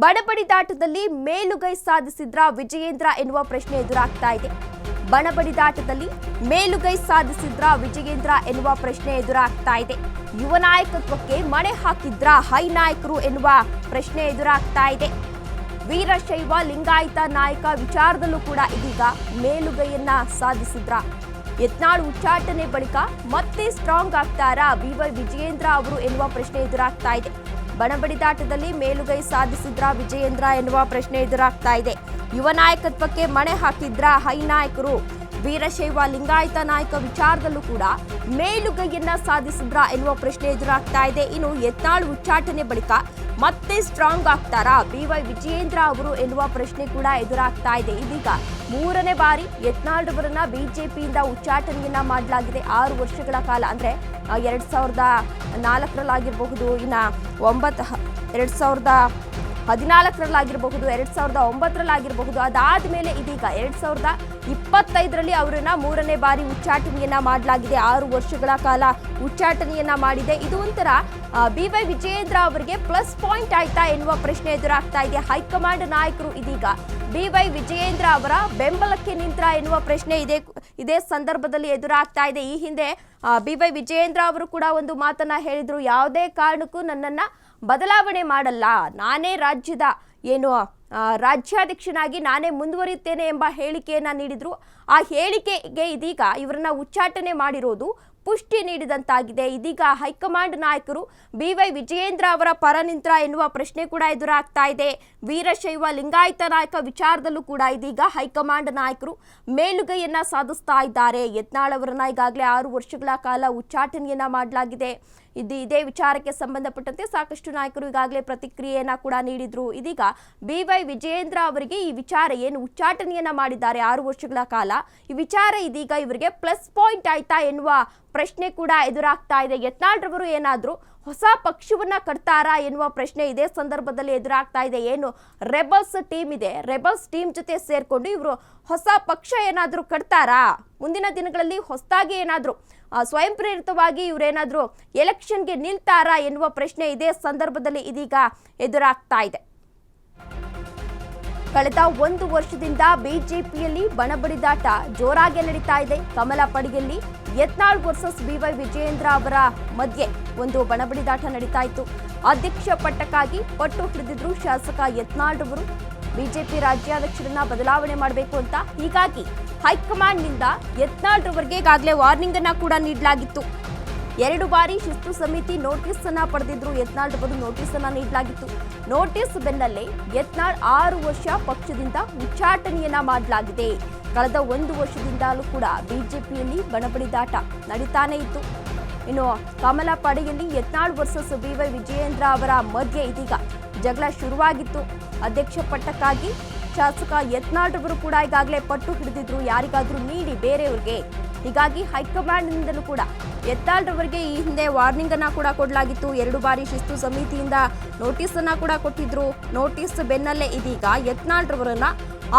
ಬಣಬಡಿದಾಟದಲ್ಲಿ ಮೇಲುಗೈ ಸಾಧಿಸಿದ್ರ ವಿಜಯೇಂದ್ರ ಎನ್ನುವ ಪ್ರಶ್ನೆ ಎದುರಾಗ್ತಾ ಇದೆ. ಬಣಬಡಿದಾಟದಲ್ಲಿ ಮೇಲುಗೈ ಸಾಧಿಸಿದ್ರ ವಿಜಯೇಂದ್ರ ಎನ್ನುವ ಪ್ರಶ್ನೆ ಎದುರಾಗ್ತಾ ಇದೆ. ಯುವ ನಾಯಕತ್ವಕ್ಕೆ ಮಣೆ ಹಾಕಿದ್ರ ಹೈ ನಾಯಕರು ಎನ್ನುವ ಪ್ರಶ್ನೆ ಎದುರಾಗ್ತಾ ಇದೆ. ವೀರಶೈವ ಲಿಂಗಾಯತ ನಾಯಕ ವಿಚಾರದಲ್ಲೂ ಕೂಡ ಇದೀಗ ಮೇಲುಗೈಯನ್ನ ಸಾಧಿಸಿದ್ರ. ಯತ್ನಾಳ್ ಉಚ್ಚಾಟನೆ ಬಳಿಕ ಮತ್ತೆ ಸ್ಟ್ರಾಂಗ್ ಆಗ್ತಾರಾ ಬಿವೈ ವಿಜಯೇಂದ್ರ ಅವರು ಎನ್ನುವ ಪ್ರಶ್ನೆ ಎದುರಾಗ್ತಾ ಇದೆ. ಬಣಬಡಿದಾಟದಲ್ಲಿ ಮೇಲುಗೈ ಸಾಧಿಸಿದ್ರ ವಿಜಯೇಂದ್ರ ಎನ್ನುವ ಪ್ರಶ್ನೆ ಎದುರಾಗ್ತಾ ಇದೆ. ಯುವ ನಾಯಕತ್ವಕ್ಕೆ ಮಣೆ ಹಾಕಿದ್ರ ಹೈ ನಾಯಕರು. ವೀರಶೈವ ಲಿಂಗಾಯತ ನಾಯಕ ವಿಚಾರದಲ್ಲೂ ಕೂಡ ಮೇಲುಗೈಯನ್ನ ಸಾಧಿಸಿದ್ರ ಎನ್ನುವ ಪ್ರಶ್ನೆ ಎದುರಾಗ್ತಾ ಇದೆ. ಇನ್ನು ಯತ್ನಾಳ್ ಉಚ್ಚಾಟನೆ ಬಳಿಕ ಮತ್ತೆ ಸ್ಟ್ರಾಂಗ್ ಆಗ್ತಾರಾ ಬಿವೈ ವಿಜಯೇಂದ್ರ ಅವರು ಎನ್ನುವ ಪ್ರಶ್ನೆ ಕೂಡ ಎದುರಾಗ್ತಾ ಇದೆ. ಇದೀಗ ಮೂರನೇ ಬಾರಿ ಯತ್ನಾಳ್ ಅವರನ್ನ ಬಿಜೆಪಿಯಿಂದ ಉಚ್ಚಾಟನೆಯನ್ನ ಮಾಡಲಾಗಿದೆ. 6 ವರ್ಷಗಳ ಕಾಲ, ಅಂದ್ರೆ 2004ರಲ್ಲಾಗಿರಬಹುದು, ಇನ್ನ 2014ರಲ್ಲಾಗಿರಬಹುದು, 2009ರಲ್ಲಾಗಿರಬಹುದು. ಅದಾದ್ಮೇಲೆ ಇದೀಗ 2025ರಲ್ಲಿ ಅವರನ್ನ ಮೂರನೇ ಬಾರಿ ಉಚ್ಚಾಟನೆಯನ್ನ ಮಾಡಲಾಗಿದೆ. 6 ವರ್ಷಗಳ ಕಾಲ ಉಚ್ಚಾಟನೆಯನ್ನ ಮಾಡಿದೆ. ಇದು ಒಂಥರ ಬಿವೈ ವಿಜಯೇಂದ್ರ ಅವರಿಗೆ ಪ್ಲಸ್ ಪಾಯಿಂಟ್ ಆಯ್ತಾ ಎನ್ನುವ ಪ್ರಶ್ನೆ ಎದುರಾಗ್ತಾ ಇದೆ. ಹೈಕಮಾಂಡ್ ನಾಯಕರು ಇದೀಗ ಬಿವೈ ವಿಜಯೇಂದ್ರ ಅವರ ಬೆಂಬಲಕ್ಕೆ ನಿಂತ್ರ ಎನ್ನುವ ಪ್ರಶ್ನೆ ಇದೇ ಸಂದರ್ಭದಲ್ಲಿ ಎದುರಾಗ್ತಾ ಇದೆ. ಈ ಹಿಂದೆ ಬಿವೈ ವಿಜಯೇಂದ್ರ ಅವರು ಕೂಡ ಒಂದು ಮಾತನ್ನ ಹೇಳಿದ್ರು, ಯಾವುದೇ ಕಾರಣಕ್ಕೂ ನನ್ನನ್ನ ಬದಲಾವಣೆ ಮಾಡಲ್ಲ, ನಾನೇ ರಾಜ್ಯದ ರಾಜ್ಯಾಧ್ಯಕ್ಷನಾಗಿ ನಾನೇ ಮುಂದುವರಿಯುತ್ತೇನೆ ಎಂಬ ಹೇಳಿಕೆಯನ್ನ ನೀಡಿದ್ರು. ಆ ಹೇಳಿಕೆಗೆ ಇದೀಗ ಇವರನ್ನ ಉಚ್ಚಾಟನೆ ಮಾಡಿರೋದು ಪುಷ್ಟಿ ನೀಡಿದಂತಾಗಿದೆ. ಇದೀಗ ಹೈಕಮಾಂಡ್ ನಾಯಕರು ಬಿವೈ ವಿಜಯೇಂದ್ರ ಅವರ ಪರ ನಿಂತ್ರ ಎನ್ನುವ ಪ್ರಶ್ನೆ ಕೂಡ ಎದುರಾಗ್ತಾ ಇದೆ. ವೀರಶೈವ ಲಿಂಗಾಯತ ನಾಯಕ ವಿಚಾರದಲ್ಲೂ ಕೂಡ ಇದೀಗ ಹೈಕಮಾಂಡ್ ನಾಯಕರು ಮೇಲುಗೈಯನ್ನ ಸಾಧಿಸ್ತಾ ಇದ್ದಾರೆ. ಯತ್ನಾಳ್ ಅವರನ್ನ ಈಗಾಗಲೇ 6 ವರ್ಷಗಳ ಕಾಲ ಉಚ್ಚಾಟನೆಯನ್ನ ಮಾಡಲಾಗಿದೆ. ಇದೇ ವಿಚಾರಕ್ಕೆ ಸಂಬಂಧಪಟ್ಟಂತೆ ಸಾಕಷ್ಟು ನಾಯಕರು ಈಗಾಗಲೇ ಪ್ರತಿಕ್ರಿಯೆಯನ್ನ ಕೂಡ ನೀಡಿದ್ರು. ಇದೀಗ ಬಿವೈ ವಿಜಯೇಂದ್ರ ಅವರಿಗೆ ಈ ವಿಚಾರ ಏನು ಉಚ್ಚಾಟನೆಯನ್ನ ಮಾಡಿದ್ದಾರೆ 6 ವರ್ಷಗಳ ಕಾಲ, ಈ ವಿಚಾರ ಇದೀಗ ಇವರಿಗೆ ಪ್ಲಸ್ ಪಾಯಿಂಟ್ ಆಯ್ತಾ ಎನ್ನುವ ಪ್ರಶ್ನೆ ಕೂಡ ಎದುರಾಗ್ತಾ ಇದೆ. ಯತ್ನಾಳ್ ರವರು ಏನಾದ್ರೂ ಹೊಸ ಪಕ್ಷವನ್ನ ಕಟ್ತಾರಾ ಎನ್ನುವ ಪ್ರಶ್ನೆ ಇದೇ ಸಂದರ್ಭದಲ್ಲಿ ಎದುರಾಗ್ತಾ ಇದೆ. ಏನು ರೆಬಲ್ಸ್ ಟೀಮ್ ಇದೆ, ರೆಬಲ್ಸ್ ಟೀಮ್ ಜೊತೆ ಸೇರ್ಕೊಂಡು ಇವರು ಹೊಸ ಪಕ್ಷ ಏನಾದ್ರೂ ಕಟ್ತಾರಾ, ಮುಂದಿನ ದಿನಗಳಲ್ಲಿ ಹೊಸದಾಗಿ ಏನಾದ್ರೂ ಸ್ವಯಂ ಪ್ರೇರಿತವಾಗಿ ಇವರೇನಾದ್ರೂ ಎಲೆಕ್ಷನ್ಗೆ ನಿಲ್ತಾರಾ ಎನ್ನುವ ಪ್ರಶ್ನೆ ಇದೇ ಸಂದರ್ಭದಲ್ಲಿ ಇದೀಗ ಎದುರಾಗ್ತಾ ಇದೆ. ಕಳೆದ 1 ವರ್ಷದಿಂದ ಬಿಜೆಪಿಯಲ್ಲಿ ಬಣಬಡಿದಾಟ ಜೋರಾಗಿ ನಡೀತಾ ಇದೆ. ಕಮಲಪಡಿಯಲ್ಲಿ ಯತ್ನಾಳ್ ವರ್ಸಸ್ ಬಿವೈ ವಿಜಯೇಂದ್ರ ಅವರ ಮಧ್ಯೆ ಒಂದು ಬಣಬಡಿದಾಟ ನಡೀತಾ ಇತ್ತು. ಅಧ್ಯಕ್ಷ ಪಟ್ಟಕ್ಕಾಗಿ ಪಟ್ಟು ಹಿಡಿದಿದ್ರು ಶಾಸಕ ಯತ್ನಾಳ್ ಅವರು. ಬಿಜೆಪಿ ರಾಜ್ಯಾಧ್ಯಕ್ಷರನ್ನ ಬದಲಾವಣೆ ಮಾಡಬೇಕು ಅಂತ, ಹೀಗಾಗಿ ಹೈಕಮಾಂಡ್ ನಿಂದ ಯತ್ನಾಳ್ ರವರಿಗೆ ಈಗಾಗಲೇ ವಾರ್ನಿಂಗ್ ಅನ್ನ ಕೂಡ ನೀಡಲಾಗಿತ್ತು. 2 ಬಾರಿ ಶಿಸ್ತು ಸಮಿತಿ ನೋಟಿಸ್ ಅನ್ನ ಪಡೆದಿದ್ರು. ಯತ್ನಾಳ್ ರವರು ನೋಟಿಸ್ ಅನ್ನ ನೀಡಲಾಗಿತ್ತು. ನೋಟಿಸ್ ಬೆನ್ನಲ್ಲೇ ಯತ್ನಾಳ್ 6 ವರ್ಷ ಪಕ್ಷದಿಂದ ಉಚ್ಚಾಟನೆಯನ್ನ ಮಾಡಲಾಗಿದೆ. ಕಳೆದ 1 ವರ್ಷದಿಂದಲೂ ಕೂಡ ಬಿಜೆಪಿಯಲ್ಲಿ ಬಣಬಡಿದಾಟ ನಡೀತಾನೆ ಇತ್ತು. ಇನ್ನು ಕಮಲಪಡಿಯಲ್ಲಿ ಯತ್ನಾಳ್ ವರ್ಸಸ್ ಬಿವೈ ವಿಜಯೇಂದ್ರ ಅವರ ಮಧ್ಯೆ ಇದೀಗ ಜಗಳ ಶುರುವಾಗಿತ್ತು. ಅಧ್ಯಕ್ಷ ಪಟ್ಟಕ್ಕಾಗಿ ಶಾಸಕ ಯತ್ನಾಳ್ ರವರು ಕೂಡ ಈಗಾಗಲೇ ಪಟ್ಟು ಹಿಡಿದಿದ್ರು, ಯಾರಿಗಾದ್ರೂ ನೀಡಿ ಬೇರೆಯವರಿಗೆ. ಹೀಗಾಗಿ ಹೈಕಮಾಂಡ್ ನಿಂದಲೂ ಕೂಡ ಯತ್ನಾಳ್ ರವರಿಗೆ ಈ ಹಿಂದೆ ವಾರ್ನಿಂಗ್ ಅನ್ನ ಕೂಡ ಕೊಡಲಾಗಿತ್ತು. 2 ಬಾರಿ ಶಿಸ್ತು ಸಮಿತಿಯಿಂದ ನೋಟಿಸ್ ಅನ್ನ ಕೂಡ ಕೊಟ್ಟಿದ್ರು. ನೋಟಿಸ್ ಬೆನ್ನಲ್ಲೇ ಇದೀಗ ಯತ್ನಾಳ್ ರವರನ್ನ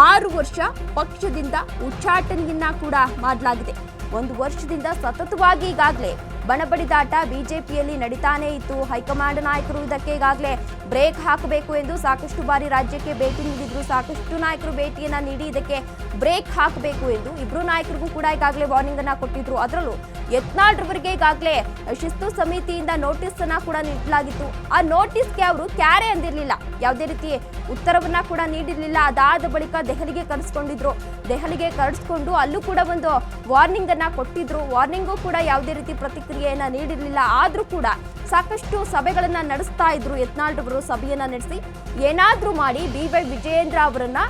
6 ವರ್ಷ ಪಕ್ಷದಿಂದ ಉಚ್ಚಾಟನೆಯನ್ನ ಕೂಡ ಮಾಡಲಾಗಿದೆ. 1 ವರ್ಷದಿಂದ ಸತತವಾಗಿ ಈಗಾಗಲೇ ಬಣಬಡಿದಾಟ ಬಿಜೆಪಿಯಲ್ಲಿ ನಡೀತಾನೆ ಇತ್ತು. ಹೈಕಮಾಂಡ್ ನಾಯಕರು ಇದಕ್ಕೆ ಈಗಾಗಲೇ ಬ್ರೇಕ್ ಹಾಕಬೇಕು ಎಂದು ಸಾಕಷ್ಟು ಬಾರಿ ರಾಜ್ಯಕ್ಕೆ ಭೇಟಿ ನೀಡಿದ್ರು. ಸಾಕಷ್ಟು ನಾಯಕರು ಭೇಟಿಯನ್ನ ನೀಡಿ ಇದಕ್ಕೆ ಬ್ರೇಕ್ ಹಾಕಬೇಕು ಎಂದು ಇಬ್ರು ನಾಯಕರಿಗೂ ಕೂಡ ಈಗಾಗಲೇ ವಾರ್ನಿಂಗ್ ಅನ್ನ ಕೊಟ್ಟಿದ್ರು. ಅದರಲ್ಲೂ ಯತ್ನಾಳ್ ರವರಿಗೆ ಈಗಾಗಲೇ ಶಿಸ್ತು ಸಮಿತಿಯಿಂದ ನೋಟಿಸ್ ಅನ್ನ ಕೂಡ ನೀಡಲಾಗಿತ್ತು. ಆ ನೋಟಿಸ್ಗೆ ಅವರು ಕ್ಯಾರೆ ಅಂದಿರಲಿಲ್ಲ, ಯಾವುದೇ ರೀತಿ ಉತ್ತರವನ್ನ ಕೂಡ ನೀಡಿರಲಿಲ್ಲ. ಅದಾದ ಬಳಿಕ ದೆಹಲಿಗೆ ಕರೆಸ್ಕೊಂಡಿದ್ರು. ದೆಹಲಿಗೆ ಕರೆಸ್ಕೊಂಡು ಅಲ್ಲೂ ಕೂಡ ಒಂದು ವಾರ್ನಿಂಗ್ ಅನ್ನ ಕೊಟ್ಟಿದ್ರು. ವಾರ್ನಿಂಗು ಕೂಡ ಯಾವುದೇ ರೀತಿ ಪ್ರತಿಕ್ರಿಯೆಯನ್ನ ನೀಡಿರಲಿಲ್ಲ. ಆದ್ರೂ ಕೂಡ ಸಾಕಷ್ಟು ಸಭೆಗಳನ್ನ ನಡೆಸ್ತಾ ಇದ್ರು. ಯತ್ನಾಳ್ ರವರು ಸಭೆಯನ್ನ ನಡೆಸಿ ಏನಾದ್ರೂ ಮಾಡಿ ಬಿವೈ ವಿಜಯೇಂದ್ರ ಅವರನ್ನ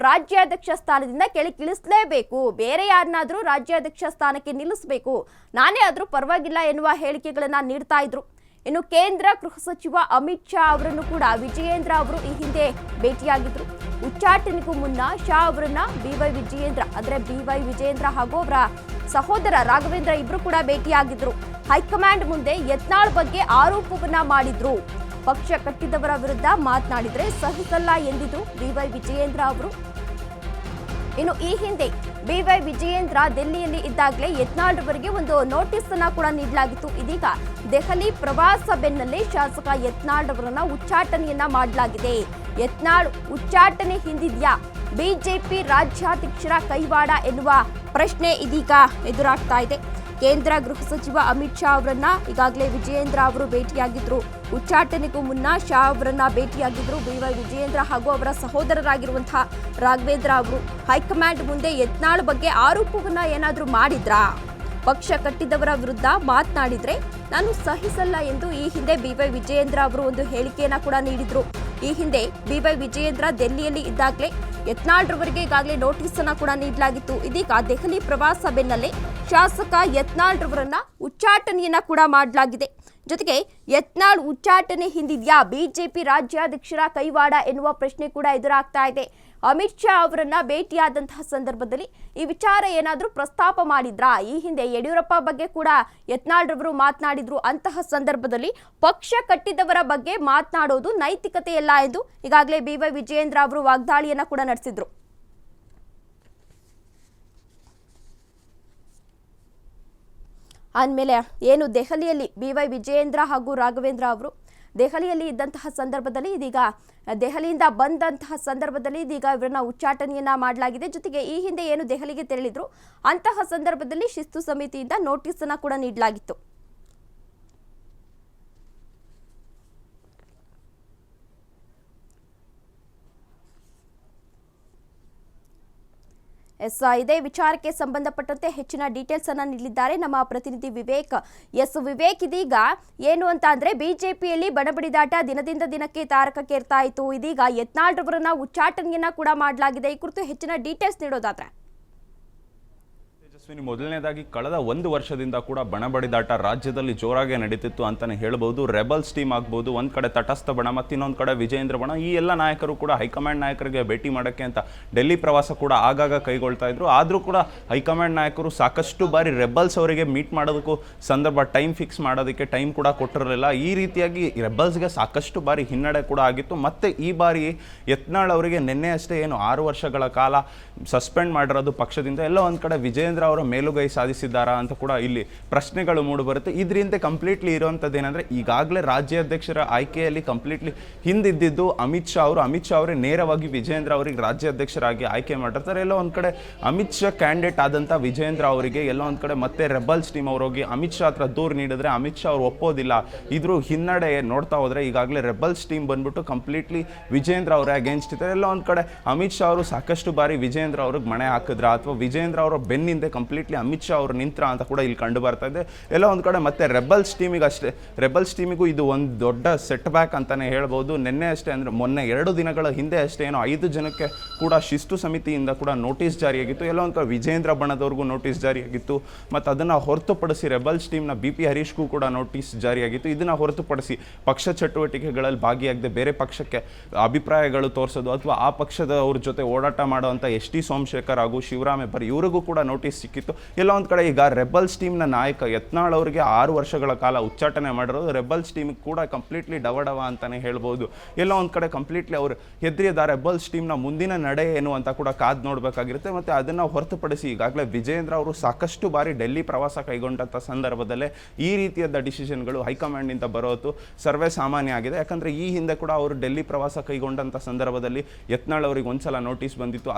ರಾಜ್ಯಾಧ್ಯಕ್ಷ ಸ್ಥಾನದಿಂದ ಕೆಳಗಿಳಿಸಲೇಬೇಕು, ಬೇರೆ ಯಾರನ್ನಾದ್ರೂ ರಾಜ್ಯಾಧ್ಯಕ್ಷ ಸ್ಥಾನಕ್ಕೆ ನಿಲ್ಲಿಸಬೇಕು, ನಾನೇ ಆದ್ರೂ ಪರವಾಗಿಲ್ಲ ಎನ್ನುವ ಹೇಳಿಕೆಗಳನ್ನ ನೀಡ್ತಾ ಇದ್ರು. ಇನ್ನು ಕೇಂದ್ರ ಗೃಹ ಸಚಿವ ಅಮಿತ್ ಶಾ ಅವರನ್ನು ಕೂಡ ವಿಜಯೇಂದ್ರ ಅವರು ಈ ಹಿಂದೆ ಭೇಟಿಯಾಗಿದ್ರು. ಉಚ್ಚಾಟನೆಗೂ ಮುನ್ನ ಶಾ ಅವರನ್ನ ಬಿವೈ ವಿಜಯೇಂದ್ರ ಹಾಗೂ ಅವರ ಸಹೋದರ ರಾಘವೇಂದ್ರ ಇಬ್ರು ಕೂಡ ಭೇಟಿಯಾಗಿದ್ರು. ಹೈಕಮಾಂಡ್ ಮುಂದೆ ಯತ್ನಾಳ್ ಬಗ್ಗೆ ಆರೋಪವನ್ನ ಮಾಡಿದ್ರು. ಪಕ್ಷ ಕಟ್ಟಿದವರ ವಿರುದ್ಧ ಮಾತನಾಡಿದ್ರೆ ಸಹಿಸಲ್ಲ ಎಂದಿದ್ರು ಬಿವೈ ವಿಜಯೇಂದ್ರ ಅವರು. ಇನ್ನು ಈ ಹಿಂದೆ ಬಿವೈ ವಿಜಯೇಂದ್ರ ದೆಹಲಿಯಲ್ಲಿ ಇದ್ದಾಗಲೇ ಯತ್ನಾಳ್ ಅವರಿಗೆ ಒಂದು ನೋಟಿಸ್ ಅನ್ನ ಕೂಡ ನೀಡಲಾಗಿತ್ತು. ಇದೀಗ ದೆಹಲಿ ಪ್ರವಾಸ ಬೆನ್ನಲ್ಲೇ ಶಾಸಕ ಯತ್ನಾಳ್ ಅವರನ್ನ ಉಚ್ಚಾಟನೆಯನ್ನ ಮಾಡಲಾಗಿದೆ. ಯತ್ನಾಳ್ ಉಚ್ಚಾಟನೆ ಹಿಂದಿದ್ಯಾ ಬಿಜೆಪಿ ರಾಜ್ಯಾಧ್ಯಕ್ಷರ ಕೈವಾಡ ಎನ್ನುವ ಪ್ರಶ್ನೆ ಇದೀಗ ಎದುರಾಗ್ತಾ ಇದೆ. ಕೇಂದ್ರ ಗೃಹ ಸಚಿವ ಅಮಿತ್ ಶಾ ಅವರನ್ನ ಈಗಾಗಲೇ ವಿಜಯೇಂದ್ರ ಅವರು ಭೇಟಿಯಾಗಿದ್ರು. ಉಚ್ಚಾಟನೆಗೂ ಮುನ್ನ ಶಾ ಅವರನ್ನ ಭೇಟಿಯಾಗಿದ್ರು BY ವಿಜಯೇಂದ್ರ ಹಾಗೂ ಅವರ ಸಹೋದರರಾಗಿರುವಂತಹ ರಾಘವೇಂದ್ರ ಅವರು. ಹೈಕಮಾಂಡ್ ಮುಂದೆ ಯತ್ನಾಳ್ ಬಗ್ಗೆ ಆರೋಪವನ್ನ ಏನಾದರೂ ಮಾಡಿದ್ರಾ? ಪಕ್ಷ ಕಟ್ಟಿದವರ ವಿರುದ್ಧ ಮಾತನಾಡಿದ್ರೆ ನಾನು ಸಹಿಸಲ್ಲ ಎಂದು ಈ ಹಿಂದೆ BY ವಿಜಯೇಂದ್ರ ಅವರು ಒಂದು ಹೇಳಿಕೆಯನ್ನ ಕೂಡ ನೀಡಿದ್ರು. ಈ ಹಿಂದೆ BY ವಿಜಯೇಂದ್ರ ದೆಹಲಿಯಲ್ಲಿ ಇದ್ದಾಗಲೇ ಯತ್ನಾಳ್ರವರಿಗೆ ಈಗಾಗಲೇ ನೋಟಿಸ್ ಅನ್ನ ಕೂಡ ನೀಡಲಾಗಿತ್ತು. ಇದೀಗ ದೆಹಲಿ ಪ್ರವಾಸ ಬೆನ್ನಲ್ಲೇ ಶಾಸಕ ಯತ್ನಾಳ್ರವರನ್ನ ಉಚ್ಚಾಟನೆಯನ್ನ ಕೂಡ ಮಾಡಲಾಗಿದೆ. ಜೊತೆಗೆ ಯತ್ನಾಳ್ ಉಚ್ಚಾಟನೆ ಹಿಂದಿದ್ಯಾ ಬಿಜೆಪಿ ರಾಜ್ಯಾಧ್ಯಕ್ಷರ ಕೈವಾಡ ಎನ್ನುವ ಪ್ರಶ್ನೆ ಕೂಡ ಎದುರಾಗ್ತಾ ಇದೆ. ಅಮಿತ್ ಶಾ ಅವರನ್ನ ಭೇಟಿಯಾದಂತಹ ಸಂದರ್ಭದಲ್ಲಿ ಈ ವಿಚಾರ ಏನಾದರೂ ಪ್ರಸ್ತಾಪ ಮಾಡಿದ್ರಾ? ಈ ಹಿಂದೆ ಯಡಿಯೂರಪ್ಪ ಬಗ್ಗೆ ಕೂಡ ಯತ್ನಾಳ್ರವರು ಮಾತನಾಡಿದ್ರು. ಅಂತಹ ಸಂದರ್ಭದಲ್ಲಿ ಪಕ್ಷ ಕಟ್ಟಿದವರ ಬಗ್ಗೆ ಮಾತನಾಡೋದು ನೈತಿಕತೆಯಲ್ಲ ಎಂದು ಈಗಾಗಲೇ BY ವಿಜಯೇಂದ್ರ ಅವರು ವಾಗ್ದಾಳಿಯನ್ನ ಕೂಡ ನಡೆಸಿದ್ರು. ಅಂದಮೇಲೆ ಏನು ದೆಹಲಿಯಲ್ಲಿ BY ವಿಜಯೇಂದ್ರ ಹಾಗೂ ರಾಘವೇಂದ್ರ ಅವರು ದೆಹಲಿಯಲ್ಲಿ ಇದ್ದಂತಹ ಸಂದರ್ಭದಲ್ಲಿ ಇದೀಗ ದೆಹಲಿಯಿಂದ ಬಂದಂತಹ ಸಂದರ್ಭದಲ್ಲಿ ಇದೀಗ ಇವರನ್ನ ಉಚ್ಚಾಟನೆಯನ್ನ ಮಾಡಲಾಗಿದೆ. ಜೊತೆಗೆ ಈ ಹಿಂದೆ ಏನು ದೆಹಲಿಗೆ ತೆರಳಿದ್ರು ಅಂತಹ ಸಂದರ್ಭದಲ್ಲಿ ಶಿಸ್ತು ಸಮಿತಿಯಿಂದ ನೋಟಿಸ್ ಅನ್ನ ಕೂಡ ನೀಡಲಾಗಿತ್ತು. ಇದೇ ವಿಚಾರಕ್ಕೆ ಸಂಬಂಧಪಟ್ಟಂತೆ ಹೆಚ್ಚಿನ ಡೀಟೇಲ್ಸ್ ಅನ್ನ ನೀಡಲಿದ್ದಾರೆ ನಮ್ಮ ಪ್ರತಿನಿಧಿ ವಿವೇಕ್. ವಿವೇಕ್, ಇದೀಗ ಏನು ಅಂತ ಅಂದ್ರೆ ಬಿಜೆಪಿಯಲ್ಲಿ ಬಣಬಡಿದಾಟ ದಿನದಿಂದ ದಿನಕ್ಕೆ ತಾರಕಕ್ಕೇರ್ತಾ ಇತ್ತು. ಇದೀಗ ಯತ್ನಾಳ್ರವರನ್ನ ಉಚ್ಚಾಟನೆಯನ್ನ ಕೂಡ ಮಾಡಲಾಗಿದೆ. ಈ ಕುರಿತು ಹೆಚ್ಚಿನ ಡೀಟೇಲ್ಸ್ ನೀಡೋದಾದ್ರೆ ಮೊದಲನೇದಾಗಿ ಕಳೆದ 1 ವರ್ಷದಿಂದ ಕೂಡ ಬಣಬಡಿದಾಟ ರಾಜ್ಯದಲ್ಲಿ ಜೋರಾಗಿ ನಡೀತಿತ್ತು ಅಂತಾನೆ ಹೇಳ್ಬೋದು. ರೆಬಲ್ಸ್ ಟೀಮ್ ಆಗ್ಬೋದು, ಒಂದ್ ಕಡೆ ತಟಸ್ಥ ಬಣ ಮತ್ತು ಇನ್ನೊಂದು ಕಡೆ ವಿಜಯೇಂದ್ರ ಬಣ, ಈ ಎಲ್ಲ ನಾಯಕರು ಕೂಡ ಹೈಕಮಾಂಡ್ ನಾಯಕರಿಗೆ ಭೇಟಿ ಮಾಡೋಕ್ಕೆ ಅಂತ ಡೆಲ್ಲಿ ಪ್ರವಾಸ ಕೂಡ ಆಗಾಗ ಕೈಗೊಳ್ತಾ ಇದ್ರು. ಆದರೂ ಕೂಡ ಹೈಕಮಾಂಡ್ ನಾಯಕರು ಸಾಕಷ್ಟು ಬಾರಿ ರೆಬಲ್ಸ್ ಅವರಿಗೆ ಮೀಟ್ ಮಾಡೋದಕ್ಕೂ ಟೈಮ್ ಫಿಕ್ಸ್ ಮಾಡೋದಕ್ಕೆ ಟೈಮ್ ಕೂಡ ಕೊಟ್ಟಿರಲಿಲ್ಲ. ಈ ರೀತಿಯಾಗಿ ರೆಬಲ್ಸ್ಗೆ ಸಾಕಷ್ಟು ಬಾರಿ ಹಿನ್ನಡೆ ಕೂಡ ಆಗಿತ್ತು. ಮತ್ತೆ ಈ ಬಾರಿ ಯತ್ನಾಳ್ ಅವರಿಗೆ ನಿನ್ನೆ ಅಷ್ಟೇ ಏನು 6 ವರ್ಷಗಳ ಕಾಲ ಸಸ್ಪೆಂಡ್ ಮಾಡಿರೋದು ಪಕ್ಷದಿಂದ ಎಲ್ಲ ಒಂದ್ ಕಡೆ ವಿಜಯೇಂದ್ರ ಅವರು ಮೇಲುಗೈ ಸಾಧಿಸಿದ್ದಾರಾ ಅಂತ ಕೂಡ ಇಲ್ಲಿ ಪ್ರಶ್ನೆಗಳು ಮೂಡಿಬರುತ್ತೆ. ಇದರಿಂದ ಕಂಪ್ಲೀಟ್ಲಿ ಇರುವಂಥದ್ದು ಏನಂದ್ರೆ ಈಗಾಗಲೇ ರಾಜ್ಯಾಧ್ಯಕ್ಷರ ಆಯ್ಕೆಯಲ್ಲಿ ಕಂಪ್ಲೀಟ್ಲಿ ಹಿಂದಿದ್ದು ಅಮಿತ್ ಶಾ ಅವರೇ ನೇರವಾಗಿ ವಿಜಯೇಂದ್ರ ಅವರಿಗೆ ರಾಜ್ಯಾಧ್ಯಕ್ಷರಾಗಿ ಆಯ್ಕೆ ಮಾಡಿರ್ತಾರೆ. ಎಲ್ಲ ಒಂದ್ ಕಡೆ ಅಮಿತ್ ಶಾ ಕ್ಯಾಂಡಿಡೇಟ್ ಆದಂತ ವಿಜಯೇಂದ್ರ ಅವರಿಗೆ ಎಲ್ಲ ಒಂದ್ ಕಡೆ ಮತ್ತೆ ರೆಬಲ್ಸ್ ಟೀಮ್ ಅವರು ಹೋಗಿ ಅಮಿತ್ ಶಾ ಹತ್ರ ದೂರು ನೀಡಿದ್ರೆ ಅಮಿತ್ ಶಾ ಅವರು ಒಪ್ಪೋದಿಲ್ಲ. ಇದ್ರ ಹಿನ್ನಡೆ ನೋಡ್ತಾ ಹೋದ್ರೆ ಈಗಾಗಲೇ ರೆಬಲ್ಸ್ ಟೀಮ್ ಬಂದ್ಬಿಟ್ಟು ಕಂಪ್ಲೀಟ್ಲಿ ವಿಜಯೇಂದ್ರ ಅವರೇ ಅಗೇನ್ಸ್ಟ್ ಇದ್ದಾರೆ. ಎಲ್ಲ ಒಂದ್ ಕಡೆ ಅಮಿತ್ ಶಾ ಅವರು ಸಾಕಷ್ಟು ಬಾರಿ ವಿಜಯೇಂದ್ರ ಅವ್ರಿಗೆ ಮಣೆ ಹಾಕಿದ್ರ ಅಥವಾ ವಿಜಯೇಂದ್ರ ಅವರ ಬೆನ್ನಿಂದ ಕಂಪ್ಲೀಟ್ಲಿ ಅಮಿತ್ ಶಾ ಅವರು ನಿಂತ್ರ ಅಂತ ಕೂಡ ಇಲ್ಲಿ ಕಂಡು ಬರ್ತಾ ಇದೆ. ಎಲ್ಲ ಒಂದು ಕಡೆ ಮತ್ತೆ ರೆಬಲ್ಸ್ ಟೀಮಿಗೂ ಇದು ಒಂದು ದೊಡ್ಡ ಸೆಟ್ ಬ್ಯಾಕ್ ಅಂತಾನೆ ಹೇಳ್ಬೋದು. ನಿನ್ನೆ ಅಷ್ಟೇ ಅಂದ್ರೆ ಮೊನ್ನೆ 2 ದಿನಗಳ ಹಿಂದೆ ಅಷ್ಟೇ ಏನೋ 5 ಜನಕ್ಕೆ ಕೂಡ ಶಿಸ್ತು ಸಮಿತಿಯಿಂದ ಕೂಡ ನೋಟಿಸ್ ಜಾರಿಯಾಗಿತ್ತು. ಎಲ್ಲ ಒಂದು ಕಡೆ ವಿಜಯೇಂದ್ರ ಬಣದವ್ರಿಗೂ ನೋಟಿಸ್ ಜಾರಿಯಾಗಿತ್ತು. ಮತ್ತು ಅದನ್ನು ಹೊರತುಪಡಿಸಿ ರೆಬಲ್ಸ್ ಟೀಮ್ನ BP ಹರೀಶ್ಗೂ ಕೂಡ ನೋಟಿಸ್ ಜಾರಿಯಾಗಿತ್ತು. ಇದನ್ನು ಹೊರತುಪಡಿಸಿ ಪಕ್ಷ ಚಟುವಟಿಕೆಗಳಲ್ಲಿ ಭಾಗಿಯಾಗದೆ ಬೇರೆ ಪಕ್ಷಕ್ಕೆ ಅಭಿಪ್ರಾಯಗಳು ತೋರಿಸೋದು ಅಥವಾ ಆ ಪಕ್ಷದವ್ರ ಜೊತೆ ಓಡಾಟ ಮಾಡುವಂಥ ST ಸೋಮಶೇಖರ್ ಹಾಗೂ ಶಿವರಾಮ್ ಹೆಬ್ಬಾರ್ ಇವರಿಗೂ ಕೂಡ ನೋಟಿಸ್ ಸಿಕ್ಕಿತ್ತು. ಎಲ್ಲ ಒಂದು ಕಡೆ ಈಗ ರೆಬಲ್ಸ್ ಟೀಮ್ನ ನಾಯಕ ಯತ್ನಾಳ್ ಅವರಿಗೆ 6 ವರ್ಷಗಳ ಕಾಲ ಉಚ್ಚಾಟನೆ ಮಾಡಿರೋದು ರೆಬಲ್ಸ್ ಟೀಮ್ ಕೂಡ ಕಂಪ್ಲೀಟ್ಲಿ ಡವಡವ ಅಂತಾನೆ ಹೇಳ್ಬೋದು. ಎಲ್ಲ ಒಂದು ಕಡೆ ಕಂಪ್ಲೀಟ್ಲಿ ಅವರು ಹೆದರಿದ ರೆಬಲ್ಸ್ ಟೀಮ್ನ ಮುಂದಿನ ನಡೆ ಏನು ಅಂತ ಕೂಡ ಕಾದು ನೋಡಬೇಕಾಗಿರುತ್ತೆ. ಮತ್ತು ಅದನ್ನು ಹೊರತುಪಡಿಸಿ ಈಗಾಗಲೇ ವಿಜಯೇಂದ್ರ ಅವರು ಸಾಕಷ್ಟು ಬಾರಿ ಡೆಲ್ಲಿ ಪ್ರವಾಸ ಕೈಗೊಂಡಂಥ ಸಂದರ್ಭದಲ್ಲೇ ಈ ರೀತಿಯಾದ ಡಿಸಿಷನ್ಗಳು ಹೈಕಮಾಂಡ್ನಿಂದ ಬರೋದು ಸರ್ವೇ ಸಾಮಾನ್ಯ ಆಗಿದೆ. ಯಾಕಂದರೆ ಈ ಹಿಂದೆ ಕೂಡ ಅವರು ಡೆಲ್ಲಿ ಪ್ರವಾಸ ಕೈಗೊಂಡಂಥ ಸಂದರ್ಭದಲ್ಲಿ ಯತ್ನಾಳ್ ಅವರಿಗೆ ಒಂದ್ಸಲ ನೋಟಿಸ್ ಬಂದಿತ್ತು.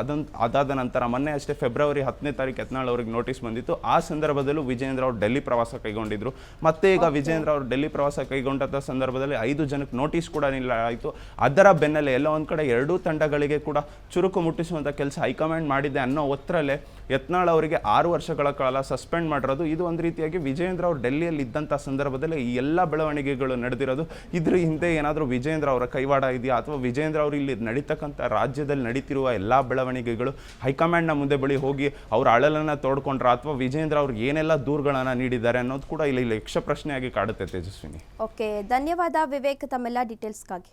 ಅದಾದ ನಂತರ ಮೊನ್ನೆ ಅಷ್ಟೇ ಫೆಬ್ರವರಿ 10ನೇ ತಾರೀಕು ಯತ್ನಾಳ್ ಅವರಿಗೆ ನೋಟಿಸ್ ಬಂದಿತ್ತು. ಆ ಸಂದರ್ಭದಲ್ಲೂ ವಿಜಯೇಂದ್ರ ಅವರು ಡೆಲ್ಲಿ ಪ್ರವಾಸ ಕೈಗೊಂಡಿದ್ರು. ಮತ್ತೆ ಈಗ ವಿಜಯೇಂದ್ರ ಅವರು ಡೆಲ್ಲಿ ಪ್ರವಾಸ ಕೈಗೊಂಡಂಥ ಸಂದರ್ಭದಲ್ಲಿ 5 ಜನಕ್ಕೆ ನೋಟಿಸ್ ಕೂಡ ನೀಡಲಾಯಿತು. ಅದರ ಬೆನ್ನಲ್ಲೇ ಎಲ್ಲ ಒಂದು ಕಡೆ 2 ತಂಡಗಳಿಗೆ ಕೂಡ ಚುರುಕು ಮುಟ್ಟಿಸುವಂಥ ಕೆಲಸ ಹೈಕಮಾಂಡ್ ಮಾಡಿದೆ ಅನ್ನೋ ಒತ್ತರಲ್ಲೇ ಯತ್ನಾಳ್ ಅವರಿಗೆ 6 ವರ್ಷಗಳ ಕಾಲ ಸಸ್ಪೆಂಡ್ ಮಾಡಿರೋದು. ಇದು ಒಂದು ರೀತಿಯಾಗಿ ವಿಜಯೇಂದ್ರ ಅವರು ಡೆಲ್ಲಿಯಲ್ಲಿ ಇದ್ದಂಥ ಸಂದರ್ಭದಲ್ಲಿ ಈ ಎಲ್ಲ ಬೆಳವಣಿಗೆಗಳು ನಡೆದಿರೋದು. ಇದ್ರ ಹಿಂದೆ ಏನಾದರೂ ವಿಜಯೇಂದ್ರ ಅವರ ಕೈವಾಡ ಇದೆಯಾ ಅಥವಾ ವಿಜಯೇಂದ್ರ ಅವರು ಇಲ್ಲಿ ನಡೀತಕ್ಕಂಥ ರಾಜ್ಯದಲ್ಲಿ ನಡೀತಿರುವ ಎಲ್ಲ ಬೆಳವಣಿಗೆಗಳು ಹೈಕಮಾಂಡ್ನ ಮುಂದೆ ಬಳಿ ಹೋಗಿ ಅವರ ಅಳಲನ್ನು ತೋಡ್ಕೊಂಡ್ರ ಅಥವಾ ವಿಜಯೇಂದ್ರ ಅವ್ರಿಗೆ ಏನೆಲ್ಲ ದೂರುಗಳನ್ನು ನೀಡಿದ್ದಾರೆ ಅನ್ನೋದು ಕೂಡ ಇಲ್ಲಿ ಯಕ್ಷ ಪ್ರಶ್ನೆಯಾಗಿ ಕಾಡುತ್ತೆ. ತೇಜಸ್ವಿನಿ. ಓಕೆ, ಧನ್ಯವಾದ ವಿವೇಕ್ ತಮ್ಮೆಲ್ಲ ಡೀಟೇಲ್ಸ್ಗಾಗಿ.